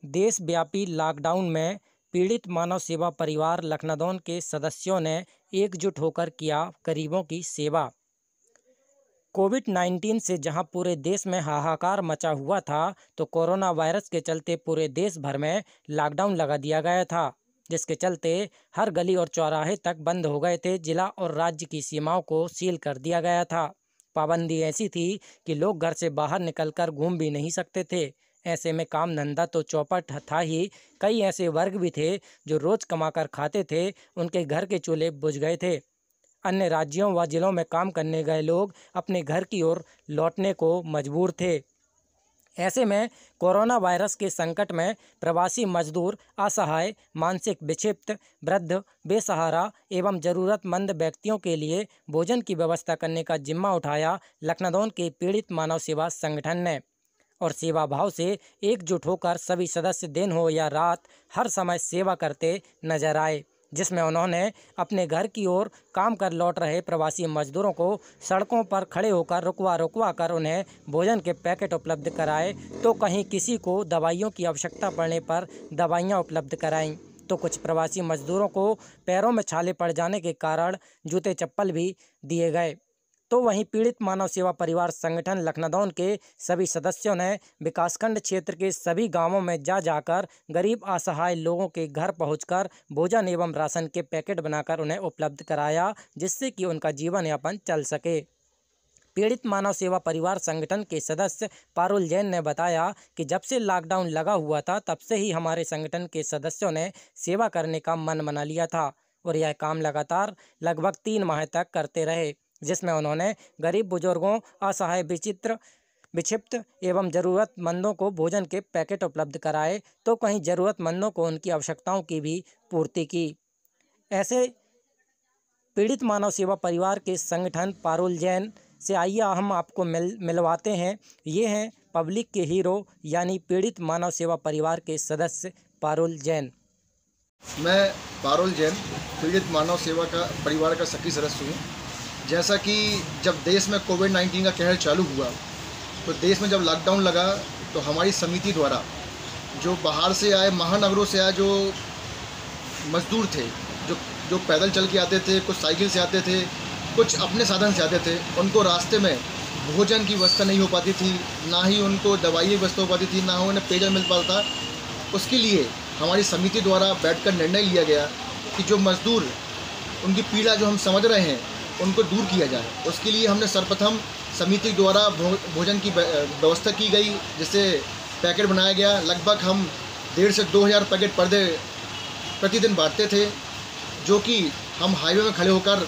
देशव्यापी लॉकडाउन में पीड़ित मानव सेवा परिवार लखनादौन के सदस्यों ने एकजुट होकर किया गरीबों की सेवा। कोविड-19 से जहां पूरे देश में हाहाकार मचा हुआ था, तो कोरोना वायरस के चलते पूरे देश भर में लॉकडाउन लगा दिया गया था, जिसके चलते हर गली और चौराहे तक बंद हो गए थे। जिला और राज्य की सीमाओं को सील कर दिया गया था। पाबंदी ऐसी थी कि लोग घर से बाहर निकलकर घूम भी नहीं सकते थे। ऐसे में काम धंधा तो चौपट था ही, कई ऐसे वर्ग भी थे जो रोज कमाकर खाते थे, उनके घर के चूल्हे बुझ गए थे। अन्य राज्यों व जिलों में काम करने गए लोग अपने घर की ओर लौटने को मजबूर थे। ऐसे में कोरोना वायरस के संकट में प्रवासी मजदूर, असहाय, मानसिक विक्षिप्त, वृद्ध, बेसहारा एवं ज़रूरतमंद व्यक्तियों के लिए भोजन की व्यवस्था करने का जिम्मा उठाया लखनादौन के पीड़ित मानव सेवा संगठन ने। और सेवा भाव से एकजुट होकर सभी सदस्य दिन हो या रात हर समय सेवा करते नजर आए, जिसमें उन्होंने अपने घर की ओर काम कर लौट रहे प्रवासी मजदूरों को सड़कों पर खड़े होकर रुकवा कर उन्हें भोजन के पैकेट उपलब्ध कराए, तो कहीं किसी को दवाइयों की आवश्यकता पड़ने पर दवाइयां उपलब्ध कराईं, तो कुछ प्रवासी मजदूरों को पैरों में छाले पड़ जाने के कारण जूते चप्पल भी दिए गए। तो वहीं पीड़ित मानव सेवा परिवार संगठन लखनादौन के सभी सदस्यों ने विकासखंड क्षेत्र के सभी गांवों में जाकर गरीब असहाय लोगों के घर पहुंचकर भोजन एवं राशन के पैकेट बनाकर उन्हें उपलब्ध कराया, जिससे कि उनका जीवन यापन चल सके। पीड़ित मानव सेवा परिवार संगठन के सदस्य पारुल जैन ने बताया कि जब से लॉकडाउन लगा हुआ था, तब से ही हमारे संगठन के सदस्यों ने सेवा करने का मन बना लिया था और यह काम लगातार लगभग 3 माह तक करते रहे, जिसमें उन्होंने गरीब बुजुर्गों, असहाय, विक्षिप्त एवं ज़रूरतमंदों को भोजन के पैकेट उपलब्ध कराए, तो कहीं ज़रूरतमंदों को उनकी आवश्यकताओं की भी पूर्ति की। ऐसे पीड़ित मानव सेवा परिवार के संगठन पारुल जैन से आइए हम आपको मिलवाते हैं। ये हैं पब्लिक के हीरो यानी पीड़ित मानव सेवा परिवार के सदस्य पारुल जैन। मैं पारुल जैन पीड़ित मानव सेवा का परिवार का सक्रिय सदस्य हूँ। जैसा कि जब देश में कोविड-19 का कहर चालू हुआ, तो देश में जब लॉकडाउन लगा, तो हमारी समिति द्वारा जो बाहर से आए, महानगरों से आए जो मजदूर थे, जो पैदल चल के आते थे, कुछ साइकिल से आते थे, कुछ अपने साधन से आते थे, उनको रास्ते में भोजन की व्यवस्था नहीं हो पाती थी, ना ही उनको दवाई की व्यवस्था हो पाती थी, ना उन्हें पेयजल मिल पाता। उसके लिए हमारी समिति द्वारा बैठकर निर्णय लिया गया कि जो मजदूर, उनकी पीड़ा जो हम समझ रहे हैं, उनको दूर किया जाए। उसके लिए हमने सर्वप्रथम समिति द्वारा भोजन की व्यवस्था की गई, जिससे पैकेट बनाया गया। लगभग हम 1,500 से 2,000 पैकेट प्रतिदिन बांटते थे, जो कि हम हाईवे में खड़े होकर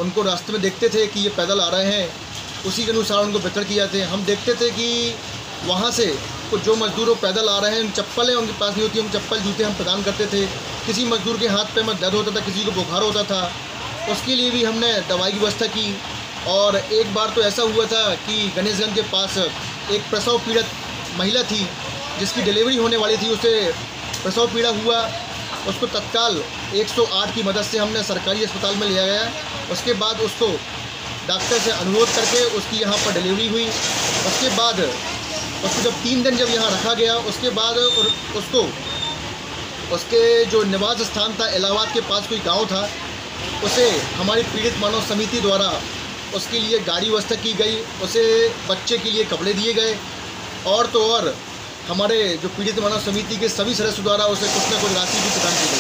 उनको रास्ते में देखते थे कि ये पैदल आ रहे हैं, उसी के अनुसार उनको वितरण किए जाते हैं। हम देखते थे कि वहाँ से कुछ जो मजदूर पैदल आ रहे हैं, चप्पलें उनके पास नहीं होती, हम चप्पल जूते हम प्रदान करते थे। किसी मजदूर के हाथ पैर में दर्द होता था, किसी को बुखार होता था, उसके लिए भी हमने दवाई की व्यवस्था की। और एक बार तो ऐसा हुआ था कि गणेशगंज के पास एक प्रसव पीड़ित महिला थी, जिसकी डिलीवरी होने वाली थी, उसे प्रसव पीड़ा हुआ। उसको तत्काल 108 की मदद से हमने सरकारी अस्पताल में लिया गया। उसके बाद उसको डॉक्टर से अनुरोध करके उसकी यहाँ पर डिलीवरी हुई। उसके बाद उसको जब 3 दिन जब यहाँ रखा गया, उसके बाद उसको उसके जो निवास स्थान था, इलाहाबाद के पास कोई गांव था, उसे हमारी पीड़ित मानव समिति द्वारा उसके लिए गाड़ी व्यवस्था की गई, उसे बच्चे के लिए कपड़े दिए गए, और तो और हमारे जो पीड़ित मानव समिति के सभी सदस्यों द्वारा उसे कुछ न कुछ राशि भी प्रदान की गई।